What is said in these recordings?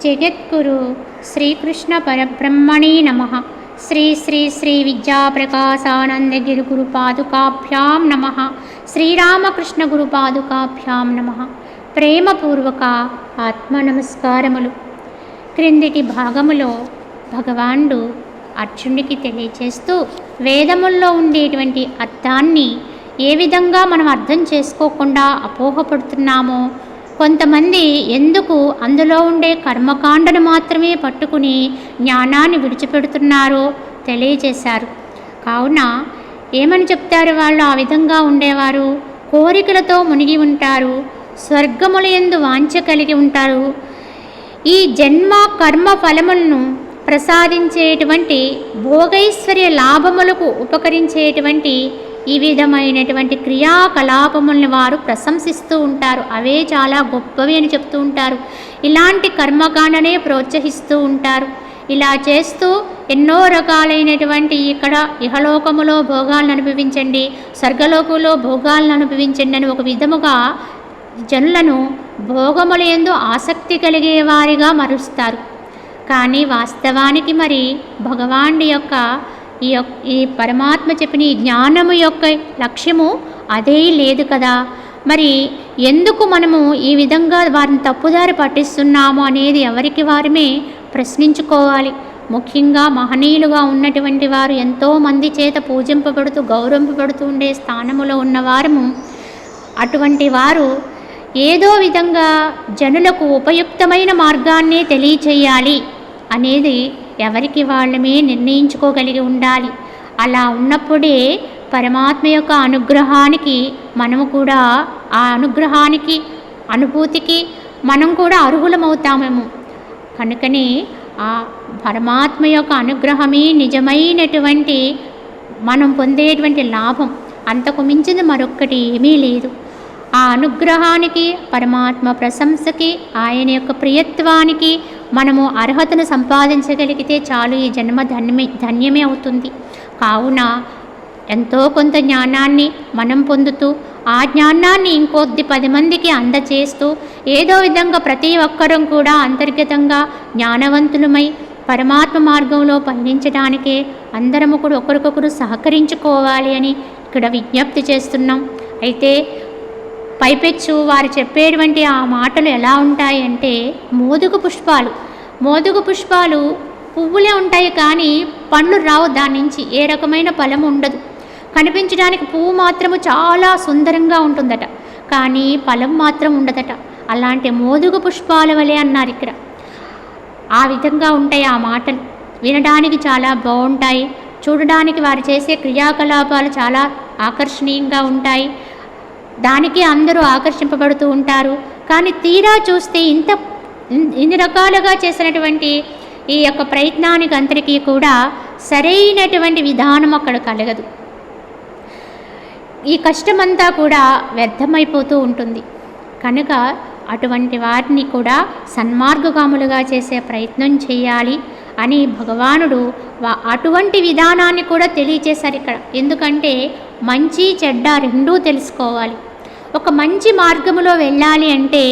జగద్గురు శ్రీకృష్ణ పరబ్రహ్మణే నమః. శ్రీ శ్రీ శ్రీ విద్యాప్రకాశానందగిరి గురు పాదుకాభ్యాం నమః. శ్రీరామకృష్ణ గురు పాదుకాభ్యాం నమః. ప్రేమపూర్వక ఆత్మ నమస్కారములు. క్రిందిటి భాగములో భగవానుడు అర్జునుడికి తెలియచేస్తూ వేదముల్లో ఉండేటువంటి అర్థాన్ని ఏ విధంగా మనం అర్థం చేసుకోకుండా అపోహపడుతున్నామో, కొంతమంది ఎందుకు అందులో ఉండే కర్మకాండను మాత్రమే పట్టుకుని జ్ఞానాన్ని విడిచిపెడుతున్నారో తెలియజేశారు. కావున ఏమని చెప్తారు వాళ్ళు? ఆ విధంగా ఉండేవారు కోరికలతో మునిగి ఉంటారు, స్వర్గముల యందు వాంఛ కలిగి ఉంటారు. ఈ జన్మ కర్మ ఫలములను ప్రసాదించేటువంటి భోగైశ్వర్య లాభములకు ఉపకరించేటువంటి ఈ విధమైనటువంటి క్రియాకలాపములను వారు ప్రశంసిస్తూ ఉంటారు. అవే చాలా గొప్పవి అని చెప్తూ ఉంటారు. ఇలాంటి కర్మకాండనే ప్రోత్సహిస్తూ ఉంటారు. ఇలా చేస్తూ ఎన్నో రకాలైనటువంటి ఇక్కడ ఇహలోకములో భోగాలను అనుభవించండి, స్వర్గలోకంలో భోగాలను అనుభవించండి అని ఒక విధముగా జనులను భోగములందు ఆసక్తి కలిగే వారిగా మరుస్తారు. కానీ వాస్తవానికి మరి భగవానుడి యొక్క ఈ పరమాత్మ చెప్పిన ఈ జ్ఞానము యొక్క లక్ష్యము అదే లేదు కదా. మరి ఎందుకు మనము ఈ విధంగా వారిని తప్పుదారి పట్టిస్తున్నాము అనేది ఎవరికి వారమే ప్రశ్నించుకోవాలి. ముఖ్యంగా మహనీయులుగా ఉన్నటువంటి వారు ఎంతోమంది చేత పూజింపబడుతూ గౌరవింపబడుతూ ఉండే స్థానములో ఉన్నవారము అటువంటి వారు ఏదో విధంగా జనులకు ఉపయుక్తమైన మార్గాన్ని తెలియచేయాలి అనేది ఎవరికి వాళ్ళమే నిర్ణయించుకోగలిగి ఉండాలి. అలా ఉన్నప్పుడే పరమాత్మ యొక్క అనుగ్రహానికి మనము కూడా ఆ అనుగ్రహానికి అనుభూతికి మనం కూడా అర్హులమవుతామేమో. కనుకనే ఆ పరమాత్మ యొక్క అనుగ్రహమే నిజమైనటువంటి మనం పొందేటువంటి లాభం. అంతకు మించింది మరొక్కటి ఏమీ లేదు. ఆ అనుగ్రహానికి, పరమాత్మ ప్రశంసకి, ఆయన యొక్క ప్రియత్వానికి మనము అర్హతను సంపాదించగలిగితే చాలు, ఈ జన్మ ధన్యమే అవుతుంది. కావున ఎంతో కొంత జ్ఞానాన్ని మనం పొందుతూ ఆ జ్ఞానాన్ని ఇంకొద్ది 10 మందికి అందచేస్తూ ఏదో విధంగా ప్రతి ఒక్కరం కూడా అంతర్గతంగా జ్ఞానవంతులమై పరమాత్మ మార్గంలో పయనించడానికే అందరము కూడా ఒకరికొకరు సహకరించుకోవాలి అని ఇక్కడ విజ్ఞప్తి చేస్తున్నాం. అయితే పైపెచ్చు వారు చెప్పేటువంటి ఆ మాటలు ఎలా ఉంటాయి అంటే మోదుగు పుష్పాలు పువ్వులే ఉంటాయి, కానీ పండ్లు రావు, దాని నుంచి ఏ రకమైన ఫలం ఉండదు. కనిపించడానికి పువ్వు మాత్రము చాలా సుందరంగా ఉంటుందట, కానీ ఫలం మాత్రం ఉండదట. అలాంటి మోదుగు పుష్పాల వలె అన్నారు ఇక్కడ. ఆ విధంగా ఉంటాయి ఆ మాటలు. వినడానికి చాలా బాగుంటాయి, చూడడానికి వారు చేసే క్రియాకలాపాలు చాలా ఆకర్షణీయంగా ఉంటాయి, దానికి అందరూ ఆకర్షింపబడుతూ ఉంటారు. కానీ తీరా చూస్తే ఇన్ని రకాలుగా చేసినటువంటి ఈ యొక్క ప్రయత్నానికి అందరికీ కూడా సరైనటువంటి విధానం అక్కడ కలగదు. ఈ కష్టమంతా కూడా వ్యర్థమైపోతూ ఉంటుంది. కనుక అటువంటి వారిని కూడా సన్మార్గగాములుగా చేసే ప్రయత్నం చేయాలి అని భగవానుడు అటువంటి విధానాన్ని కూడా తెలియచేశారు ఇక్కడ. ఎందుకంటే మంచి చెడ్డ రెండూ తెలుసుకోవాలి. ఒక మంచి మార్గములో వెళ్ళాలి అంటే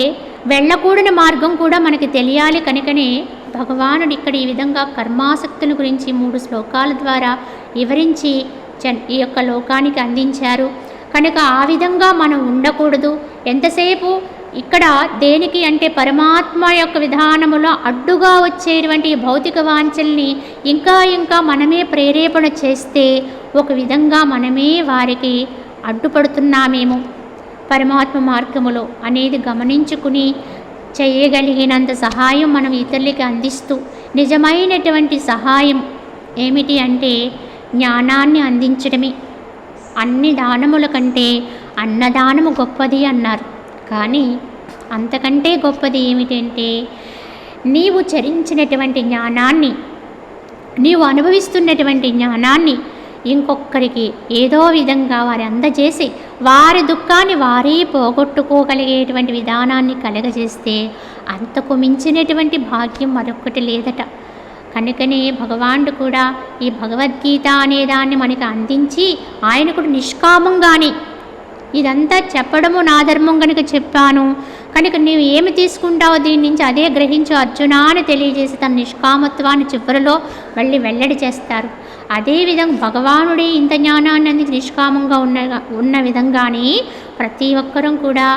వెళ్ళకూడని మార్గం కూడా మనకి తెలియాలి. కనుకనే భగవానుడు ఇక్కడ ఈ విధంగా కర్మాసక్తుల గురించి 3 శ్లోకాల ద్వారా వివరించి ఈ యొక్క లోకానికి అందించారు. కనుక ఆ విధంగా మనం ఉండకూడదు. ఎంతసేపు ఇక్కడ దేనికి అంటే పరమాత్మ యొక్క విధానములో అడ్డుగా వచ్చేటువంటి భౌతిక వాంఛల్ని ఇంకా మనమే ప్రేరేపణ చేస్తే ఒక విధంగా మనమే వారికి అడ్డుపడుతున్నామేమో పరమాత్మ మార్గములో అనేది గమనించుకుని చేయగలిగినంత సహాయం మనం ఇతరులకి అందిస్తూ, నిజమైనటువంటి సహాయం ఏమిటి అంటే జ్ఞానాన్ని అందించడమే. అన్ని దానముల కంటే అన్నదానము గొప్పది అన్నారు. కానీ అంతకంటే గొప్పది ఏమిటంటే నీవు చరించినటువంటి జ్ఞానాన్ని, నీవు అనుభవిస్తున్నటువంటి జ్ఞానాన్ని ఇంకొకరికి ఏదో విధంగా వారి అందజేసి వారి దుఃఖాన్ని వారే పోగొట్టుకోగలిగేటువంటి విధానాన్ని కలగజేస్తే అంతకు మించినటువంటి భాగ్యం మరొకటి లేదట. కనుకనే భగవానుడు కూడా ఈ భగవద్గీత అనేదాన్ని మనకు అందించి ఆయన కూడా నిష్కామంగానే ఇదంతా చెప్పడము నా ధర్మం కనుక చెప్పాను, కనుక నీవు ఏమి తీసుకుంటావో దీని నుంచి అదే గ్రహించు అర్జున అని తెలియజేసి తన నిష్కామత్వాన్ని చివరిలో వెల్లడి చేస్తారు. అదేవిధంగా భగవానుడే ఇంత జ్ఞానాన్ని అందించి నిష్కామంగా ఉన్న విధంగానే ప్రతి ఒక్కరూ కూడా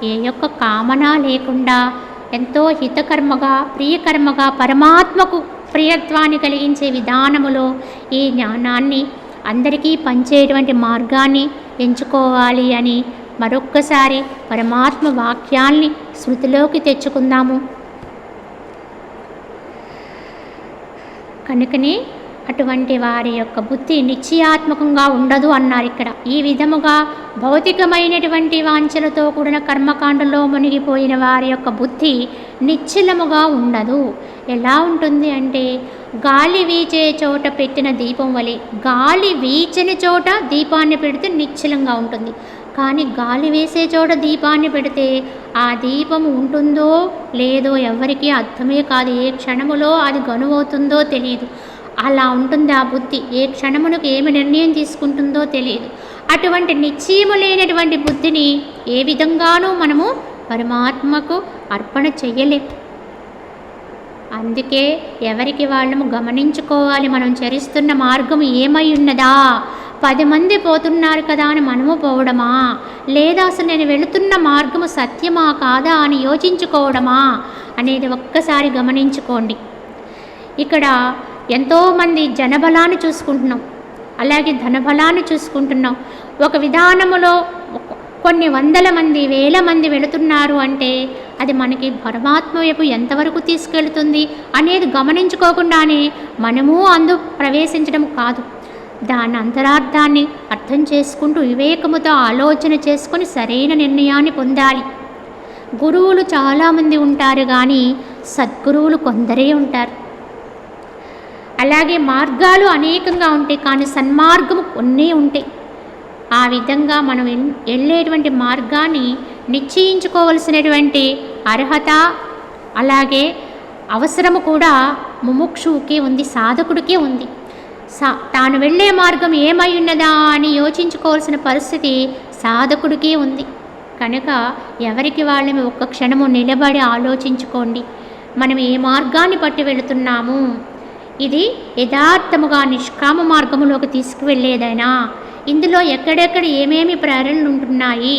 ఏ యొక్క కామన లేకుండా ఎంతో హితకర్మగా ప్రియకర్మగా పరమాత్మకు ప్రియత్వాన్ని కలిగించే విధానములో ఈ జ్ఞానాన్ని అందరికీ పంచేటువంటి మార్గాన్ని ఎంచుకోవాలి అని మరొక్కసారి పరమాత్మ వాక్యాల్ని స్మృతిలోకి తెచ్చుకుందాము. కనుకనే అటువంటి వారి యొక్క బుద్ధి నిశ్చయాత్మకంగా ఉండదు అన్నారు ఇక్కడ. ఈ విధముగా భౌతికమైనటువంటి వాంఛలతో కూడిన కర్మకాండలో మునిగిపోయిన వారి యొక్క బుద్ధి నిశ్చలముగా ఉండదు. ఎలా ఉంటుంది అంటే గాలి వీచే చోట పెట్టిన దీపం వలె. గాలి వీచని చోట దీపాన్ని పెడితే నిశ్చలంగా ఉంటుంది, కానీ గాలి వేసే చోట దీపాన్ని పెడితే ఆ దీపం ఉంటుందో లేదో ఎవరికీ అర్థమే కాదు. ఏ క్షణములో అది గనువవుతుందో తెలియదు. అలా ఉంటుంది ఆ బుద్ధి. ఏ క్షణమునకు ఏమి నిర్ణయం తీసుకుంటుందో తెలియదు. అటువంటి నిశ్చయము లేనటువంటి బుద్ధిని ఏ విధంగానూ మనము పరమాత్మకు అర్పణ చెయ్యలేం. అందుకే ఎవరికి వాళ్ళము గమనించుకోవాలి. మనం చరిస్తున్న మార్గం ఏమై ఉన్నదా? 10 మంది పోతున్నారు కదా అని మనము పోవడమా, లేదా అసలు నేను వెళుతున్న మార్గము సత్యమా కాదా అని యోచించుకోవడమా అనేది ఒక్కసారి గమనించుకోండి. ఇక్కడ ఎంతోమంది జనబలాన్ని చూసుకుంటున్నాం, అలాగే ధనబలాన్ని చూసుకుంటున్నాం. ఒక విధానములో కొన్ని వందల మంది వేల మంది వెళుతున్నారు అంటే అది మనకి పరమాత్మ వైపు ఎంతవరకు తీసుకెళ్తుంది అనేది గమనించుకోకుండానే మనము ప్రవేశించడం కాదు. దాని అంతరార్థాన్ని అర్థం చేసుకుంటూ వివేకముతో ఆలోచన చేసుకొని సరైన నిర్ణయాన్ని పొందాలి. గురువులు చాలామంది ఉంటారు, కానీ సద్గురువులు కొందరే ఉంటారు. అలాగే మార్గాలు అనేకంగా ఉంటాయి, కానీ సన్మార్గము కొన్ని ఉంటాయి. ఆ విధంగా మనం వెళ్ళేటువంటి మార్గాన్ని నిశ్చయించుకోవలసినటువంటి అర్హత అలాగే అవసరము కూడా ముముక్షువుకే ఉంది, సాధకుడికే ఉంది. తాను వెళ్ళే మార్గం ఏమై ఉన్నదా అని యోచించుకోవాల్సిన పరిస్థితి సాధకుడికే ఉంది. కనుక ఎవరికి వాళ్ళని ఒక్క క్షణము నిలబడి ఆలోచించుకోండి. మనం ఏ మార్గాన్ని పట్టి వెళుతున్నాము, ఇది యథార్థముగా నిష్కామ మార్గములోకి తీసుకువెళ్ళేదైనా, ఇందులో ఎక్కడెక్కడ ఏమేమి ప్రేరణలు ఉంటున్నాయి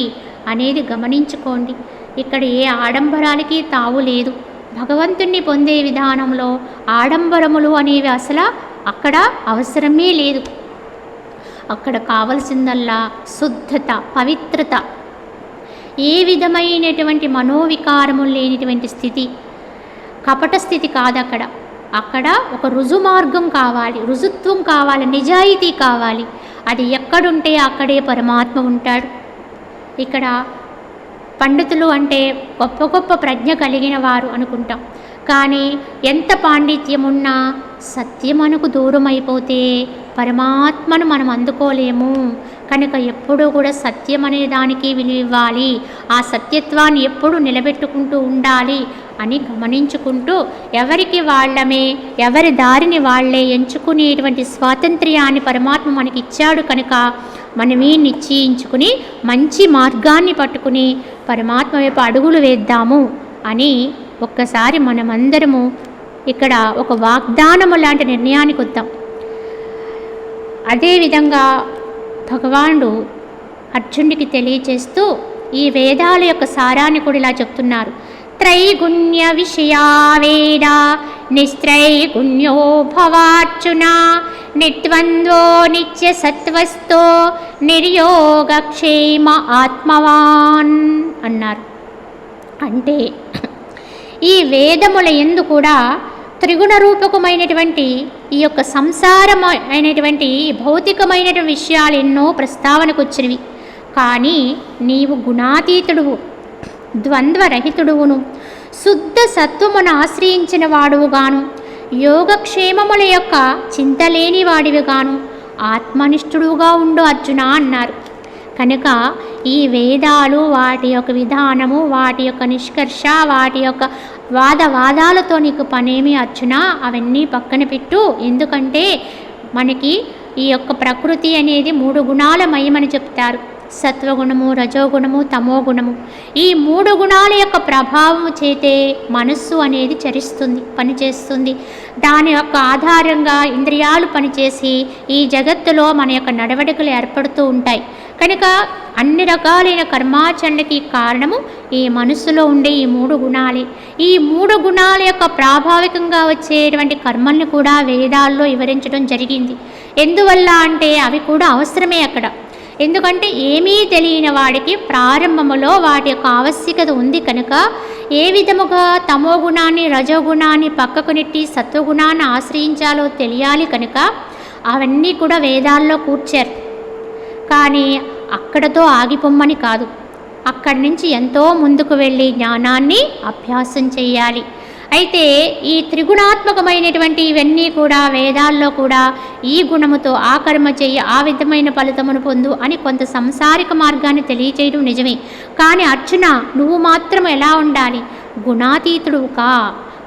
అనేది గమనించుకోండి. ఇక్కడ ఏ ఆడంబరాలకి తావు లేదు. భగవంతుణ్ణి పొందే విధానంలో ఆడంబరములు అనేవి అసలు అక్కడ అవసరమే లేదు. అక్కడ కావలసిందల్లా శుద్ధత, పవిత్రత, ఏ విధమైనటువంటి మనోవికారము లేనిటువంటి స్థితి, కపట స్థితి కాదు. అక్కడ ఒక రుజు మార్గం కావాలి, రుజుత్వం కావాలి, నిజాయితీ కావాలి. అది ఎక్కడుంటే అక్కడే పరమాత్మ ఉంటాడు. ఇక్కడ పండితులు అంటే గొప్ప గొప్ప ప్రజ్ఞ కలిగిన వారు అనుకుంటాం, కానీ ఎంత పాండిత్యమున్నా సత్యమనకు దూరం అయిపోతే పరమాత్మను మనం అందుకోలేము. కనుక ఎప్పుడూ కూడా సత్యం అనే దానికి విలువ ఇవ్వాలి, ఆ సత్యత్వాన్ని ఎప్పుడూ నిలబెట్టుకుంటూ ఉండాలి అని గమనించుకుంటూ ఎవరికి వాళ్ళమే, ఎవరి దారిని వాళ్ళే ఎంచుకునేటువంటి స్వాతంత్ర్యాన్ని పరమాత్మ మనకి ఇచ్చాడు. కనుక మనమే నిశ్చయించుకుని మంచి మార్గాన్ని పట్టుకుని పరమాత్మ వైపు అడుగులు వేద్దాము అని ఒక్కసారి మనమందరము ఇక్కడ ఒక వాగ్దానము లాంటి నిర్ణయానికి వద్దాం. అదేవిధంగా భగవానుడు అర్జునుడికి తెలియచేస్తూ ఈ వేదాల యొక్క సారాన్ని కూడా ఇలా చెప్తున్నారు. త్రైగుణ్య విషయా వేద నిస్త్రైగుణ్యో భవార్జున నిద్వంద్వో నిత్య సత్వస్థో నిర్యోగక్షేమ ఆత్మవాన్ అన్నారు. అంటే ఈ వేదముల యందు కూడా త్రిగుణ రూపకమైనటువంటి ఈ యొక్క సంసారమైనటువంటి భౌతికమైనటువంటి విషయాలు ఎన్నో ప్రస్తావనకు వచ్చినవి. కానీ నీవు గుణాతీతుడువు, ద్వంద్వరహితుడువును, శుద్ధ సత్వమును ఆశ్రయించిన వాడువుగాను, యోగక్షేమముల యొక్క చింతలేని వాడివిగాను ఆత్మనిష్ఠుడుగా ఉండు అర్జున అన్నారు. కనుక ఈ వేదాలు వాటి యొక్క విధానము, వాటి యొక్క నిష్కర్ష, వాటి యొక్క వాదాలతో నీకు పనేమి అర్జున, అవన్నీ పక్కన పెట్టు. ఎందుకంటే మనకి ఈ యొక్క ప్రకృతి అనేది 3 గుణాల మయమని చెప్తారు. సత్వగుణము, రజోగుణము, తమోగుణము. ఈ 3 గుణాల యొక్క ప్రభావం చేతే మనస్సు అనేది చరిస్తుంది, పనిచేస్తుంది. దాని యొక్క ఆధారంగా ఇంద్రియాలు పనిచేసి ఈ జగత్తులో మన యొక్క నడవడికలు ఏర్పడుతూ ఉంటాయి. కనుక అన్ని రకాలైన కర్మాచరణకి కారణము ఈ మనస్సులో ఉండే ఈ 3 గుణాలే. ఈ 3 గుణాల యొక్క ప్రాభావికంగా వచ్చేటువంటి కర్మల్ని కూడా వేదాల్లో వివరించడం జరిగింది. ఎందువల్ల అంటే అవి కూడా అవసరమే అక్కడ. ఎందుకంటే ఏమీ తెలియని వాడికి ప్రారంభములో వాటి యొక్క ఆవశ్యకత ఉంది కనుక ఏ విధముగా తమో గుణాన్ని, రజోగుణాన్ని పక్కకు నెట్టి సత్వగుణాన్ని ఆశ్రయించాలో తెలియాలి కనుక అవన్నీ కూడా వేదాల్లో కూర్చారు. కానీ అక్కడతో ఆగిపోమ్మని కాదు, అక్కడి నుంచి ఎంతో ముందుకు వెళ్ళి జ్ఞానాన్ని అభ్యాసం చేయాలి. అయితే ఈ త్రిగుణాత్మకమైనటువంటి ఇవన్నీ కూడా వేదాల్లో కూడా ఈ గుణముతో ఆ కర్మ చెయ్యి, ఆ విధమైన ఫలితమును పొందు అని కొంత సంసారిక మార్గాన్ని తెలియచేయడం నిజమే. కానీ అర్జున, నువ్వు మాత్రం ఎలా ఉండాలి? గుణాతీతుడుగా,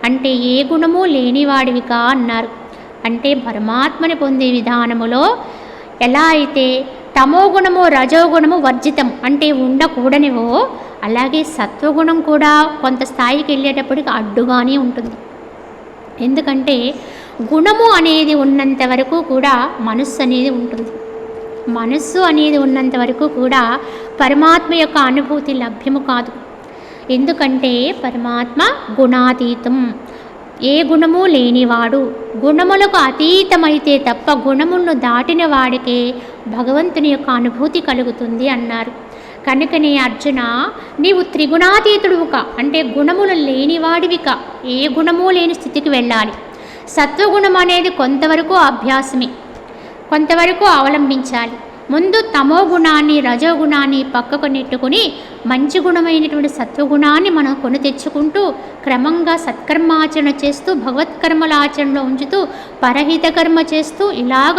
అంటే ఏ గుణము లేనివాడివిగా అన్నారు. అంటే పరమాత్మని పొందే విధానములో ఎలా అయితే తమోగుణము, రజోగుణము వర్జితం అంటే ఉండకూడనివో, అలాగే సత్వగుణం కూడా కొంత స్థాయికి వెళ్ళేటప్పటికి అడ్డుగానే ఉంటుంది. ఎందుకంటే గుణము అనేది ఉన్నంత వరకు కూడా మనస్సు అనేది ఉంటుంది. మనస్సు అనేది ఉన్నంత వరకు కూడా పరమాత్మ యొక్క అనుభూతి లభ్యము కాదు. ఎందుకంటే పరమాత్మ గుణాతీతం, ఏ గుణము లేనివాడు, గుణములకు అతీతమైతే తప్ప గుణములను దాటిన వాడికే భగవంతుని యొక్క అనుభూతి కలుగుతుంది అన్నారు. కనుకనే అర్జున, నీవు త్రిగుణాతీతుడువుక, అంటే గుణములు లేనివాడివిక, ఏ గుణము లేని స్థితికి వెళ్ళాలి. సత్వగుణం అనేది కొంతవరకు అభ్యాసమే, కొంతవరకు అవలంబించాలి. ముందు తమో గుణాన్ని, రజోగుణాన్ని పక్కకు నెట్టుకుని మంచి గుణమైనటువంటి సత్వగుణాన్ని మనం కొని తెచ్చుకుంటూ క్రమంగా సత్కర్మాచరణ చేస్తూ భగవత్కర్మల ఆచరణలో ఉంచుతూ పరహిత కర్మ చేస్తూ ఇలాగ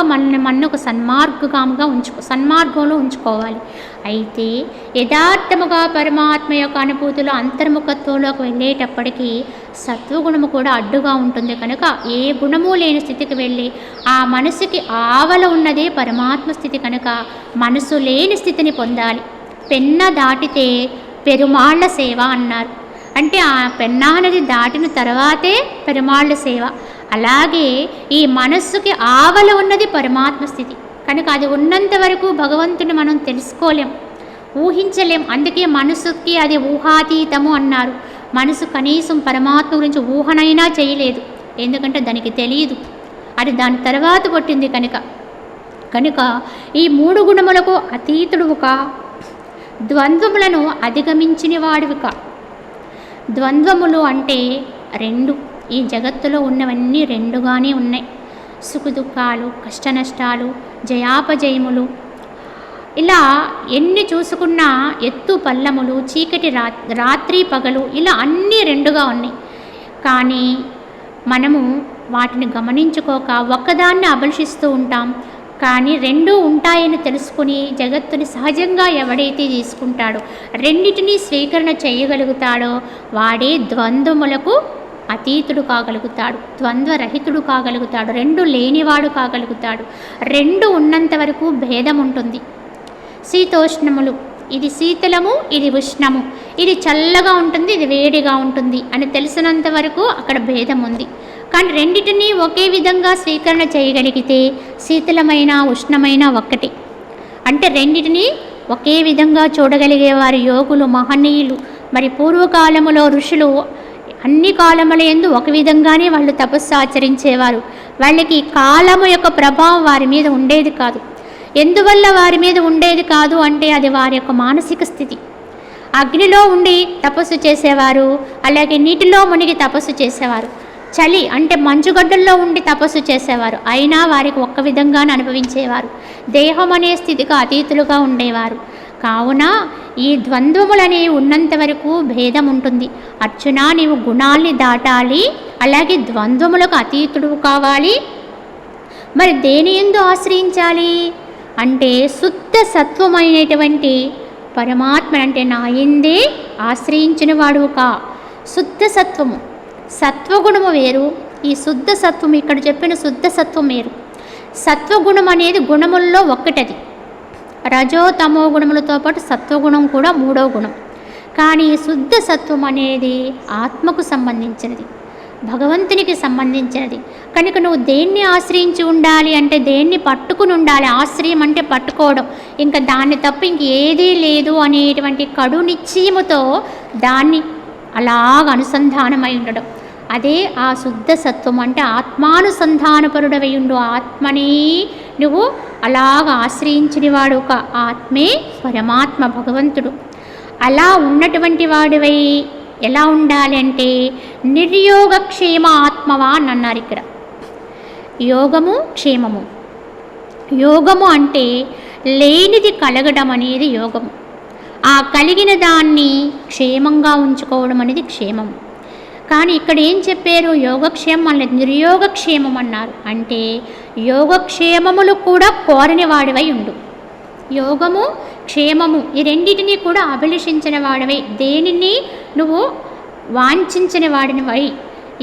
మనకు సన్మార్గంలో ఉంచుకోవాలి. అయితే యథార్థముగా పరమాత్మ యొక్క అనుభూతిలో అంతర్ముఖత్వంలోకి వెళ్ళేటప్పటికీ సత్వగుణము కూడా అడ్డుగా ఉంటుంది. కనుక ఏ గుణము లేని స్థితికి వెళ్ళి ఆ మనసుకి ఆవల ఉన్నదే పరమాత్మ స్థితి. కనుక మనసు లేని స్థితిని పొందాలి. పెన్న దాటితే పెరుమాళ్ల సేవ అన్నారు. అంటే ఆ పెన్నా నది దాటిన తర్వాతే పెరుమాళ్ల సేవ. అలాగే ఈ మనస్సుకి ఆవల ఉన్నది పరమాత్మ స్థితి. కనుక అది ఉన్నంత వరకు భగవంతుని మనం తెలుసుకోలేం, ఊహించలేం. అందుకే మనసుకి అది ఊహాతీతము అన్నారు. మనసు కనీసం పరమాత్మ గురించి ఊహనైనా చేయలేదు. ఎందుకంటే దానికి తెలియదు, అది దాని తర్వాత పుట్టింది. కనుక ఈ 3 గుణములకు అతీతుడువుక, ద్వంద్వములను అధిగమించిన వాడివిక. ద్వంద్వములు అంటే 2. ఈ జగత్తులో ఉన్నవన్నీ 2గానే ఉన్నాయి. సుఖదుఖాలు, కష్టనష్టాలు, జయాపజయములు, ఇలా ఎన్ని చూసుకున్నా ఎత్తు పల్లములు, చీకటి రాత్రి పగలు, ఇలా అన్నీ 2గా ఉన్నాయి. కానీ మనము వాటిని గమనించుకోక ఒక్కదాన్ని అభిలషిస్తూ ఉంటాం. కానీ 2 ఉంటాయని తెలుసుకుని జగత్తుని సహజంగా ఎవడైతే తీసుకుంటాడో, రెండిటినీ స్వీకరణ చేయగలుగుతాడో వాడే ద్వంద్వములకు అతీతుడు కాగలుగుతాడు, ద్వంద్వరహితుడు కాగలుగుతాడు, 2 లేనివాడు కాగలుగుతాడు. 2 ఉన్నంత వరకు భేదం ఉంటుంది. శీతోష్ణములు, ఇది శీతలము, ఇది ఉష్ణము, ఇది చల్లగా ఉంటుంది, ఇది వేడిగా ఉంటుంది అని తెలిసినంత వరకు అక్కడ భేదం ఉంది. కానీ రెండిటినీ ఒకే విధంగా స్వీకరణ చేయగలిగితే శీతలమైన ఉష్ణమైన ఒక్కటి. అంటే రెండిటినీ ఒకే విధంగా చూడగలిగేవారు యోగులు, మహనీయులు. మరి పూర్వకాలములో ఋషులు అన్ని కాలముల యందు ఒక విధంగానే వాళ్ళు తపస్సు ఆచరించేవారు. వాళ్ళకి కాలము యొక్క ప్రభావం వారి మీద ఉండేది కాదు. ఎందువల్ల వారి మీద ఉండేది కాదు అంటే అది వారి యొక్క మానసిక స్థితి. అగ్నిలో ఉండి తపస్సు చేసేవారు, అలాగే నీటిలో మునిగి తపస్సు చేసేవారు. చలి అంటే మంచుగడ్డల్లో ఉండి తపస్సు చేసేవారు. అయినా వారికి ఒక్క విధంగానే అనుభవించేవారు. దేహం అనే స్థితికి అతీతులుగా ఉండేవారు. కావున ఈ ద్వంద్వములనేవి ఉన్నంత వరకు భేదం ఉంటుంది. అర్జున, నీవు గుణాల్ని దాటాలి, అలాగే ద్వంద్వములకు అతీతుడు కావాలి. మరి దేని యందు ఆశ్రయించాలి అంటే శుద్ధ సత్వమైనటువంటి పరమాత్మ, అంటే నా యందే ఆశ్రయించిన వాడుగా. శుద్ధ సత్వము, సత్వగుణము వేరు, ఈ శుద్ధ సత్వం ఇక్కడ చెప్పిన శుద్ధ సత్వం వేరు. సత్వగుణం అనేది గుణముల్లో ఒక్కటది. రజో తమో గుణములతో పాటు సత్వగుణం కూడా మూడవ గుణం. కానీ శుద్ధ సత్వం అనేది ఆత్మకు సంబంధించినది, భగవంతునికి సంబంధించినది. కనుక నువ్వు దేన్ని ఆశ్రయించి ఉండాలి అంటే దేన్ని పట్టుకుని ఉండాలి. ఆశ్రయం అంటే పట్టుకోవడం, ఇంకా దాన్ని తప్ప ఇంకేదీ లేదు అనేటువంటి కడు నిశ్చయముతో దాన్ని అలాగ అనుసంధానమై ఉండడం. అదే ఆ శుద్ధ సత్వం అంటే ఆత్మానుసంధానపరుడవై ఉండు. ఆత్మని నువ్వు అలాగ ఆశ్రయించిన వాడు ఒక ఆత్మే పరమాత్మ భగవంతుడు. అలా ఉన్నటువంటి వాడివై ఎలా ఉండాలి అంటే నిర్యోగక్షేమ ఆత్మవా అని అన్నారు ఇక్కడ. యోగము క్షేమము. యోగము అంటే లేనిది కలగడం అనేది యోగము, ఆ కలిగిన దాన్ని క్షేమంగా ఉంచుకోవడం అనేది క్షేమము. కానీ ఇక్కడ ఏం చెప్పారు? యోగక్షేమం అనేది నిర్యోగక్షేమం అన్నారు. అంటే యోగక్షేమములు కూడా కోరని వాడివై ఉండు. యోగము క్షేమము ఈ రెండింటినీ కూడా అభిలషించిన వాడివై, దేనిని నువ్వు వాంఛించిన వాడినివై,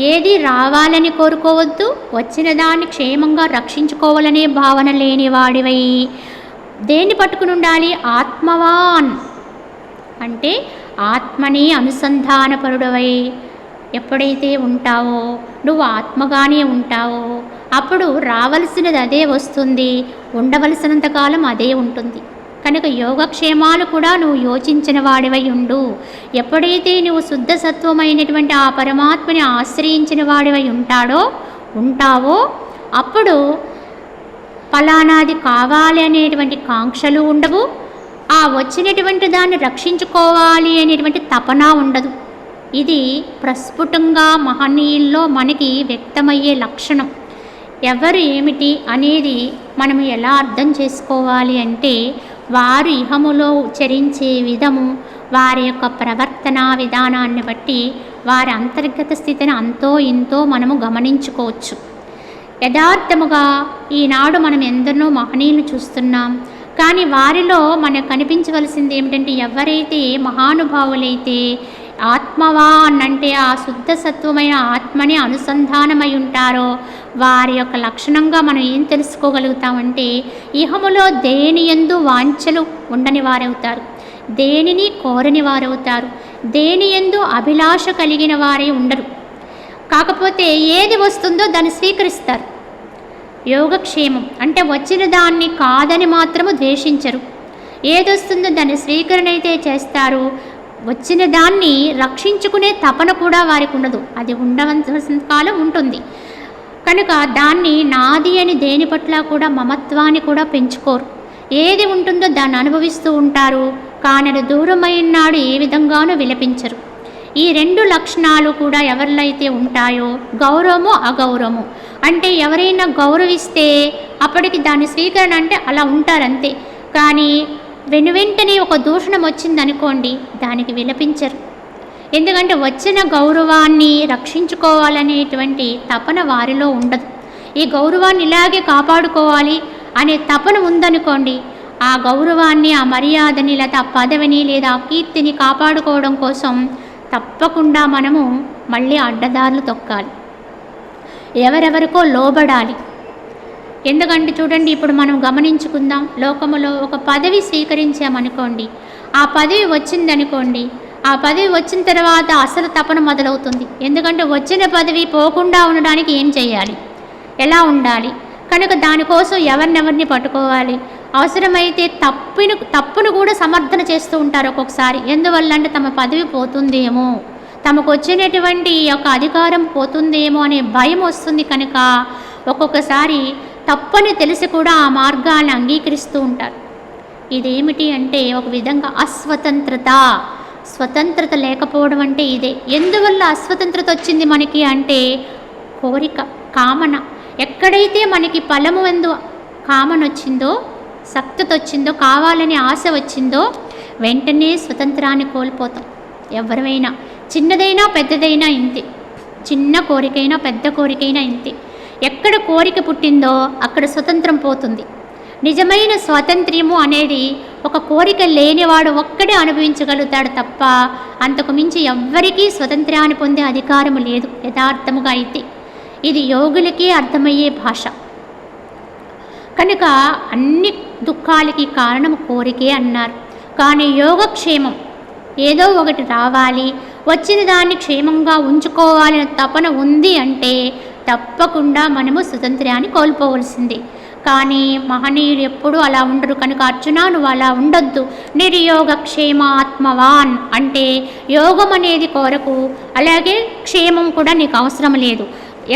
ఏది రావాలని కోరుకోవద్దు, వచ్చిన దాన్ని క్షేమంగా రక్షించుకోవాలనే భావన లేని వాడివై దేన్ని పట్టుకుని ఉండాలి? ఆత్మవాన్ అంటే ఆత్మని అనుసంధానపరుడవై ఎప్పుడైతే ఉంటావో, నువ్వు ఆత్మగానే ఉంటావో, అప్పుడు రావలసినది అదే వస్తుంది, ఉండవలసినంతకాలం అదే ఉంటుంది. కనుక యోగక్షేమాలు కూడా నువ్వు యోచించిన వాడివై ఉండు. ఎప్పుడైతే నువ్వు శుద్ధ సత్వమైనటువంటి ఆ పరమాత్మని ఆశ్రయించిన వాడివై ఉంటావో అప్పుడు ఫలానాది కావాలి అనేటువంటి కాంక్షలు ఉండవు, ఆ వచ్చినటువంటి దాన్ని రక్షించుకోవాలి అనేటువంటి తపన ఉండదు. ఇది ప్రస్ఫుటంగా మహనీయుల్లో మనకి వ్యక్తమయ్యే లక్షణం. ఎవరు ఏమిటి అనేది మనం ఎలా అర్థం చేసుకోవాలి అంటే వారు ఇహములో ఉచ్చరించే విధము, వారి యొక్క ప్రవర్తన విధానాన్ని బట్టి వారి అంతర్గత స్థితిని అంతో ఇంతో మనము గమనించుకోవచ్చు. యథార్థముగా ఈనాడు మనం ఎందరినో మహనీయులు చూస్తున్నాం. కానీ వారిలో మనకు కనిపించవలసింది ఏమిటంటే ఎవరైతే మహానుభావులైతే ఆత్మవా అనంటే ఆ శుద్ధ సత్వమైన ఆత్మని అనుసంధానమై ఉంటారో వారి యొక్క లక్షణంగా మనం ఏం తెలుసుకోగలుగుతామంటే ఇహములో దేని యందు వాంఛలు ఉండని వారవుతారు, దేనిని కోరని వారవుతారు, దేని యందు అభిలాష కలిగిన వారే ఉండరు. కాకపోతే ఏది వస్తుందో దాన్ని స్వీకరిస్తారు. యోగక్షేమం అంటే వచ్చిన దాన్ని కాదని మాత్రము ద్వేషించరు, ఏదొస్తుందో దాన్ని స్వీకరణ అయితే చేస్తారు. వచ్చిన దాన్ని రక్షించుకునే తపన కూడా వారికి ఉండదు, అది ఉండవలసిన కాలం ఉంటుంది. కనుక దాన్ని నాది అని దేని పట్ల కూడా మమత్వాన్ని కూడా పెంచుకోరు. ఏది ఉంటుందో దాన్ని అనుభవిస్తూ ఉంటారు. కానీ అది దూరమైన నాడు ఏ విధంగానూ విలపించరు. ఈ రెండు లక్షణాలు కూడా ఎవరిలో అయితే ఉంటాయో గౌరవము అగౌరవము అంటే ఎవరైనా గౌరవిస్తే అప్పటికి దాని స్వీకరణ అంటే అలా ఉంటారంతే. కానీ వెనువెంటనే ఒక దూషణం వచ్చిందనుకోండి దానికి విలపించరు. ఎందుకంటే వచ్చిన గౌరవాన్ని రక్షించుకోవాలనేటువంటి తపన వారిలో ఉండదు. ఈ గౌరవాన్ని ఇలాగే కాపాడుకోవాలి అనే తపన ఉందనుకోండి, ఆ గౌరవాన్ని ఆ మర్యాదని లేదా ఆ పదవిని లేదా ఆ కీర్తిని కాపాడుకోవడం కోసం తప్పకుండా మనము మళ్ళీ అడ్డదారులు తొక్కాలి, ఎవరెవరికో లోబడాలి. ఎందుకంటే చూడండి, ఇప్పుడు మనం గమనించుకుందాం, లోకములో ఒక పదవి స్వీకరించామనుకోండి, ఆ పదవి వచ్చిందనుకోండి, ఆ పదవి వచ్చిన తర్వాత అసలు తపన మొదలవుతుంది. ఎందుకంటే వచ్చిన పదవి పోకుండా ఉండడానికి ఏం చేయాలి, ఎలా ఉండాలి, కనుక దానికోసం ఎవరినెవరిని పట్టుకోవాలి, అవసరమైతే తప్పును కూడా సమర్థన చేస్తూ ఉంటారు ఒక్కొక్కసారి. ఎందువల్ల అంటే తమ పదవి పోతుందేమో, తమకు వచ్చినటువంటి యొక్క అధికారం పోతుందేమో అనే భయం వస్తుంది. కనుక ఒక్కొక్కసారి తప్పని తెలిసి కూడా ఆ మార్గాన్ని అంగీకరిస్తూ ఉంటారు. ఇదేమిటి అంటే ఒక విధంగా అస్వతంత్రత. స్వతంత్రత లేకపోవడం అంటే ఇదే. ఎందువల్ల అస్వతంత్రత వచ్చింది మనకి అంటే కోరిక, కామన. ఎక్కడైతే మనకి ఫలము ఎందు కామన వచ్చిందో, సక్తత వచ్చిందో, కావాలని ఆశ వచ్చిందో వెంటనే స్వతంత్రాన్ని కోల్పోతాం. ఎవరైనా చిన్నదైనా పెద్దదైనా ఇంతే, చిన్న కోరికైనా పెద్ద కోరికైనా ఇంతే. ఎక్కడ కోరిక పుట్టిందో అక్కడ స్వతంత్రం పోతుంది. నిజమైన స్వాతంత్ర్యము అనేది ఒక కోరిక లేనివాడు ఒక్కడే అనుభవించగలుగుతాడు తప్ప అంతకు మించి ఎవ్వరికీ స్వతంత్రాన్ని పొందే అధికారము లేదు యథార్థముగా అయితే. ఇది యోగులకే అర్థమయ్యే భాష. కనుక అన్ని దుఃఖాలకి కారణం కోరికే అన్నారు. కానీ యోగక్షేమం ఏదో ఒకటి రావాలి, వచ్చిన దాన్ని క్షేమంగా ఉంచుకోవాలనే తపన ఉంది అంటే తప్పకుండా మనము స్వతంత్రాన్ని కోల్పోవలసిందే. కానీ మహనీయులు ఎప్పుడూ అలా ఉండరు కనుక అర్జున నువ్వు అలా ఉండొద్దు. నిర్యోగక్షేమ ఆత్మవాన్ అంటే యోగం అనేది కోరకు, అలాగే క్షేమం కూడా నీకు అవసరం లేదు.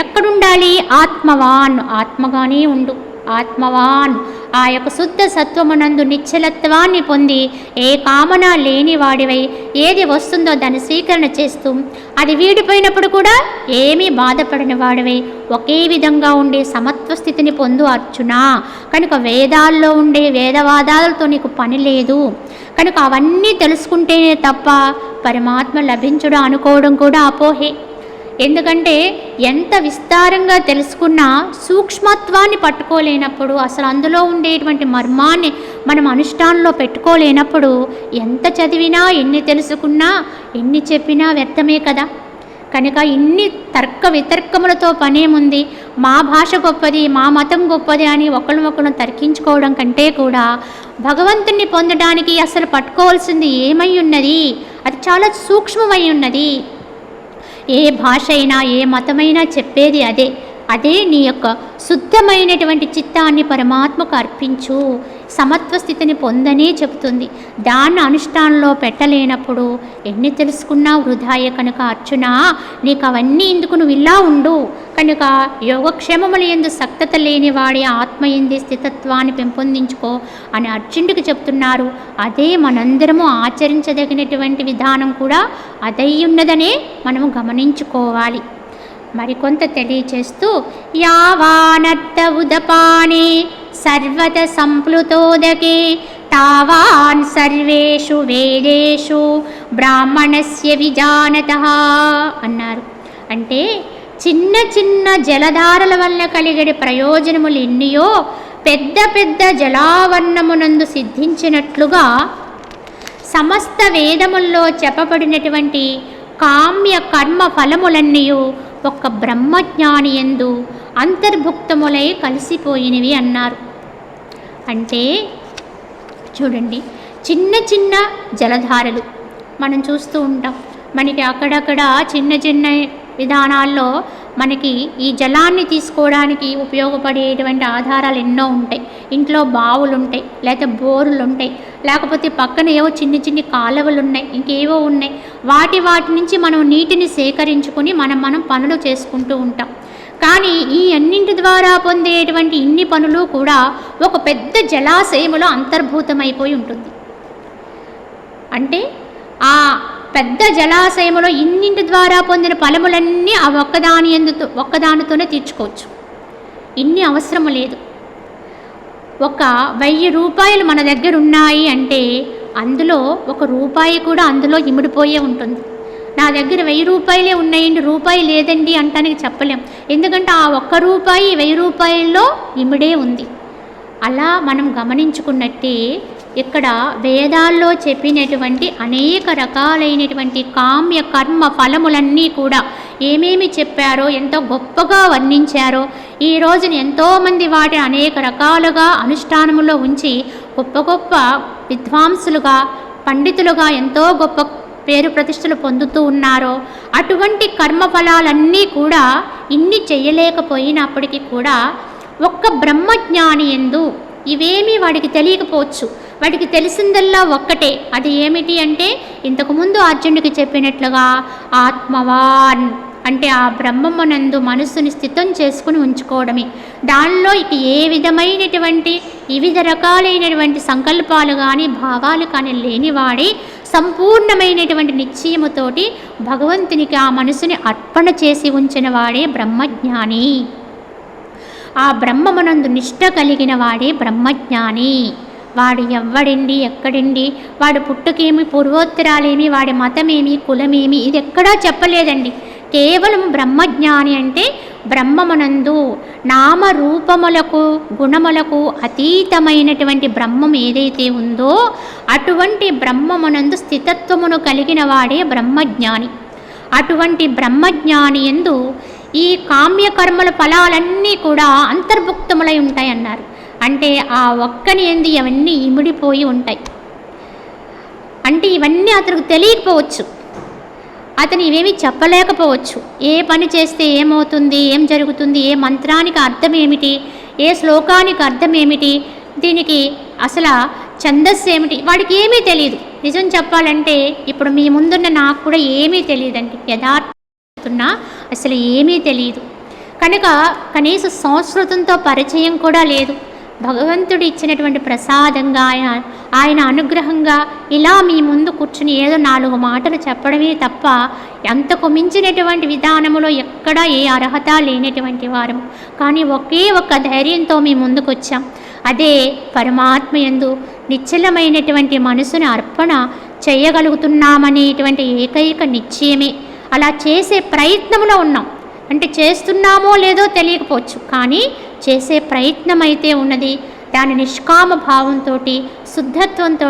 ఎక్కడుండాలి? ఆత్మవాన్, ఆత్మగానే ఉండు. ఆత్మవాన్ ఆ యొక్క శుద్ధ సత్వమునందు నిశ్చలత్వాన్ని పొంది ఏ కామన లేని వాడివై ఏది వస్తుందో దాన్ని స్వీకరణ చేస్తూ అది వీడిపోయినప్పుడు కూడా ఏమీ బాధపడిన వాడివై ఒకే విధంగా ఉండే సమత్వ స్థితిని పొందు అర్జున. కనుక వేదాల్లో ఉండే వేదవాదాలతో నీకు పని లేదు. కనుక అవన్నీ తెలుసుకుంటేనే తప్ప పరమాత్మ లభించుడు అనుకోవడం కూడా అపోహే. ఎందుకంటే ఎంత విస్తారంగా తెలుసుకున్నా సూక్ష్మత్వాన్ని పట్టుకోలేనప్పుడు, అసలు అందులో ఉండేటువంటి మర్మాన్ని మనం అనుష్ఠానంలో పెట్టుకోలేనప్పుడు ఎంత చదివినా ఎన్ని తెలుసుకున్నా ఎన్ని చెప్పినా వ్యర్థమే కదా. కనుక ఇన్ని తర్క వితర్కములతో పనేముంది? మా భాష గొప్పది, మా మతం గొప్పది అని ఒకరినొకరు తర్కించుకోవడం కంటే కూడా భగవంతుణ్ణి పొందడానికి అసలు పట్టుకోవాల్సింది ఏమై ఉన్నది? అది చాలా సూక్ష్మమై ఉన్నది. ఏ భాష అయినా ఏ మతమైనా చెప్పేది అదే. అదే నీ యొక్క శుద్ధమైనటువంటి చిత్తాన్ని పరమాత్మకు అర్పించు, సమత్వ స్థితిని పొందనే చెబుతుంది. దాన్ని అనుష్ఠానంలో పెట్టలేనప్పుడు ఎన్ని తెలుసుకున్నా వృధాయే. కనుక అర్జున నీకు అవన్నీ ఎందుకు, నువ్వు ఇలా ఉండు. కనుక యోగక్షేమముల యందు సక్తత లేని వాడి ఆత్మ యందు స్థితత్వాన్ని పెంపొందించుకో అని అర్జునుడికి చెప్తున్నారు. అదే మనందరము ఆచరించదగినటువంటి విధానం కూడా అదై ఉన్నదనే మనము గమనించుకోవాలి. మరికొంత తెలియచేస్తూ యావానత్త ఉదపానే సర్వత సంప్లుతోదకే తావాన్ సర్వేషు వేదేషు బ్రాహ్మణస్య విజానతః అన్నారు. అంటే చిన్న చిన్న జలధారల వల్ల కలిగే ప్రయోజనములు ఎన్నియో పెద్ద పెద్ద జలావన్నమునందు సిద్ధించినట్లుగా సమస్త వేదముల్లో చెప్పబడినటువంటి కామ్య కర్మ ఫలములన్నీ ఒక్క బ్రహ్మజ్ఞాని యందు అంతర్భుక్తములై కలిసిపోయినవి అన్నారు. అంటే చూడండి, చిన్న చిన్న జలధారలు మనం చూస్తూ ఉంటాం. మనకి అక్కడక్కడ చిన్న చిన్న విధానాల్లో మనకి ఈ జలాన్ని తీసుకోవడానికి ఉపయోగపడేటువంటి ఆధారాలు ఎన్నో ఉంటాయి. ఇంట్లో బావులు ఉంటాయి, లేకపోతే బోరులు ఉంటాయి, లేకపోతే పక్కన ఏవో చిన్న చిన్న కాలువలు ఉన్నాయి, ఇంకేవో ఉన్నాయి. వాటి నుంచి మనం నీటిని సేకరించుకొని మనం పనులు చేసుకుంటూ ఉంటాం. కానీ ఈ అన్నింటి ద్వారా పొందేటువంటి ఇన్ని పనులు కూడా ఒక పెద్ద జలాశయములో అంతర్భూతమైపోయి ఉంటుంది. అంటే ఆ పెద్ద జలాశయములో ఇన్నింటి ద్వారా పొందిన ఫలములన్నీ ఆ ఒక్కదానితోనే తీర్చుకోవచ్చు. ఇన్ని అవసరము లేదు. ఒక 1000 రూపాయలు మన దగ్గర ఉన్నాయి అంటే అందులో ఒక రూపాయి కూడా అందులో ఇమిడిపోయే ఉంటుంది. నా దగ్గర 1000 రూపాయలే ఉన్నాయండి, రూపాయి లేదండి అంటానికి చెప్పలేం. ఎందుకంటే ఆ ఒక్క రూపాయి 1000 రూపాయల్లో ఇమిడే ఉంది. అలా మనం గమనించుకున్నట్టే ఇక్కడ వేదాల్లో చెప్పినటువంటి అనేక రకాలైనటువంటి కామ్య కర్మ ఫలములన్నీ కూడా ఏమేమి చెప్పారో, ఎంతో గొప్పగా వర్ణించారో, ఈ రోజున ఎంతోమంది వాటిని అనేక రకాలుగా అనుష్ఠానములో ఉంచి గొప్ప గొప్ప విద్వాంసులుగా, పండితులుగా ఎంతో గొప్ప పేరు ప్రతిష్టలు పొందుతూ ఉన్నారో, అటువంటి కర్మఫలాలన్నీ కూడా ఇన్ని చేయలేకపోయినప్పటికీ కూడా ఒక్క బ్రహ్మజ్ఞాని యందు ఇవేమీ వాడికి తెలియకపోవచ్చు. వాడికి తెలిసిందల్లా ఒక్కటే. అది ఏమిటి అంటే ఇంతకుముందు అర్జునుడికి చెప్పినట్లుగా ఆత్మవాన్ అంటే ఆ బ్రహ్మమునందు మనస్సుని స్థితం చేసుకుని ఉంచుకోవడమే. దానిలో ఇక ఏ విధమైనటువంటి వివిధ రకాలైనటువంటి సంకల్పాలు కానీ భావాలు కానీ లేనివాడే సంపూర్ణమైనటువంటి నిశ్చయముతోటి భగవంతునికి ఆ మనసుని అర్పణ చేసి ఉంచిన వాడే బ్రహ్మజ్ఞాని. ఆ బ్రహ్మమునందు నిష్ట కలిగిన వాడే బ్రహ్మజ్ఞాని. వాడు ఎవ్వడండి, ఎక్కడండి, వాడు పుట్టుకేమి, పూర్వోత్తరాలేమి, వాడి మతమేమి, కులమేమి, ఇది ఎక్కడా చెప్పలేదండి. కేవలం బ్రహ్మజ్ఞాని అంటే బ్రహ్మమునందు నామరూపములకు గుణములకు అతీతమైనటువంటి బ్రహ్మం ఏదైతే ఉందో అటువంటి బ్రహ్మమునందు స్థితత్వమును కలిగిన వాడే బ్రహ్మజ్ఞాని. అటువంటి బ్రహ్మజ్ఞాని యందు ఈ కామ్యకర్మల ఫలాలన్నీ కూడా అంతర్భుక్తములై ఉంటాయన్నారు. అంటే ఆ ఒక్కని ఎందు ఇవన్నీ ఇమిడిపోయి ఉంటాయి. అంటే ఇవన్నీ అతనికి తెలియకపోవచ్చు, అతను ఇవేమీ చెప్పలేకపోవచ్చు. ఏ పని చేస్తే ఏమవుతుంది, ఏం జరుగుతుంది, ఏ మంత్రానికి అర్థం ఏమిటి, ఏ శ్లోకానికి అర్థం ఏమిటి, దీనికి అసలు ఛందస్సు ఏమిటి, వాడికి ఏమీ తెలియదు. నిజం చెప్పాలంటే ఇప్పుడు మీ ముందున్న నాకు కూడా ఏమీ తెలియదండి, యథార్థతున్నా అసలు ఏమీ తెలియదు. కనుక కనీసం సంస్కృతంతో పరిచయం కూడా లేదు. భగవంతుడు ఇచ్చినటువంటి ప్రసాదంగా ఆయన అనుగ్రహంగా ఇలా మీ ముందు కూర్చుని ఏదో 4 మాటలు చెప్పడమే తప్ప అంతకు మించినటువంటి విధానములో ఎక్కడా ఏ అర్హత లేనటువంటి వారం. కానీ ఒకే ఒక్క ధైర్యంతో మీ ముందుకు వచ్చాం. అదే పరమాత్మ యందు నిశ్చలమైనటువంటి మనసును అర్పణ చేయగలుగుతున్నామనేటువంటి ఏకైక నిశ్చయమే. అలా చేసే ప్రయత్నంలో ఉన్నాం. అంటే చేస్తున్నామో లేదో తెలియకపోవచ్చు, కానీ చేసే ప్రయత్నం అయితే ఉన్నది. దాని నిష్కామ భావంతో, శుద్ధత్వంతో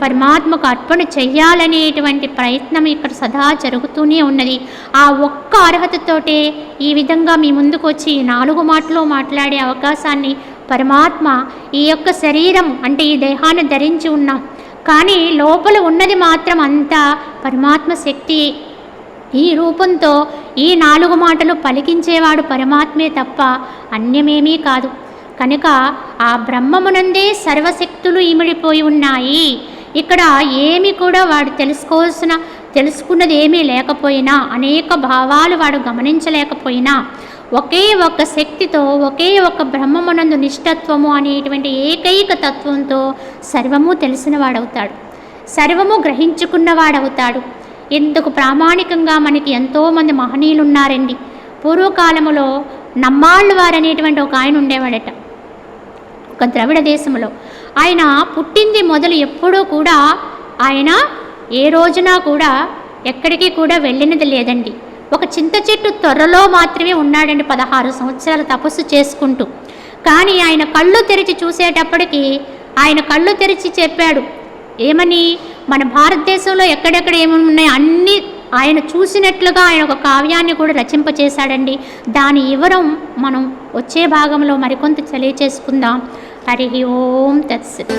పరమాత్మకు అర్పణ చెయ్యాలనేటువంటి ప్రయత్నం ఇక్కడ సదా జరుగుతూనే ఉన్నది. ఆ ఒక్క అర్హతతోటే ఈ విధంగా మీ ముందుకు వచ్చి 4 మాటలు మాట్లాడే అవకాశాన్ని పరమాత్మ ఈ యొక్క శరీరం అంటే ఈ దేహాన్ని ధరించి ఉన్నాం, కానీ లోపల ఉన్నది మాత్రం అంతా పరమాత్మ శక్తి. ఈ రూపంతో ఈ 4 మాటలు పలికించేవాడు పరమాత్మే తప్ప అన్యమేమీ కాదు. కనుక ఆ బ్రహ్మమునందే సర్వశక్తులు ఇమిడిపోయి ఉన్నాయి. ఇక్కడ ఏమి కూడా వాడు తెలుసుకున్నది ఏమీ లేకపోయినా, అనేక భావాలు వాడు గమనించలేకపోయినా, ఒకే ఒక్క శక్తితో ఒకే ఒక్క బ్రహ్మమునందు నిష్ఠత్వము అనేటువంటి ఏకైక తత్వంతో సర్వము తెలిసిన వాడవుతాడు, సర్వము గ్రహించుకున్నవాడవుతాడు. ఇందుకు ప్రామాణికంగా మనకి ఎంతోమంది మహనీయులు ఉన్నారండి. పూర్వకాలములో నమ్మాళ్ళు వారనేటువంటి ఒక ఆయన ఉండేవాడట, ఒక ద్రవిడ దేశంలో. ఆయన పుట్టింది మొదలు ఎప్పుడూ కూడా ఆయన ఏ రోజున కూడా ఎక్కడికి కూడా వెళ్ళినది లేదండి. ఒక చింత చెట్టు త్వరలో మాత్రమే ఉన్నాడండి 16 సంవత్సరాలు తపస్సు చేసుకుంటూ. కానీ ఆయన కళ్ళు తెరిచి చూసేటప్పటికి ఆయన కళ్ళు తెరిచి చెప్పాడు ఏమని, మన భారతదేశంలో ఎక్కడెక్కడ ఏమేమి ఉన్నాయో అన్నీ ఆయన చూసినట్లుగా ఆయన ఒక కావ్యాన్ని కూడా రచింపచేశాడండి. దాని వివరం మనం వచ్చే భాగంలో మరికొంత తెలియచేసుకుందాం. హరి ఓం తత్సత్.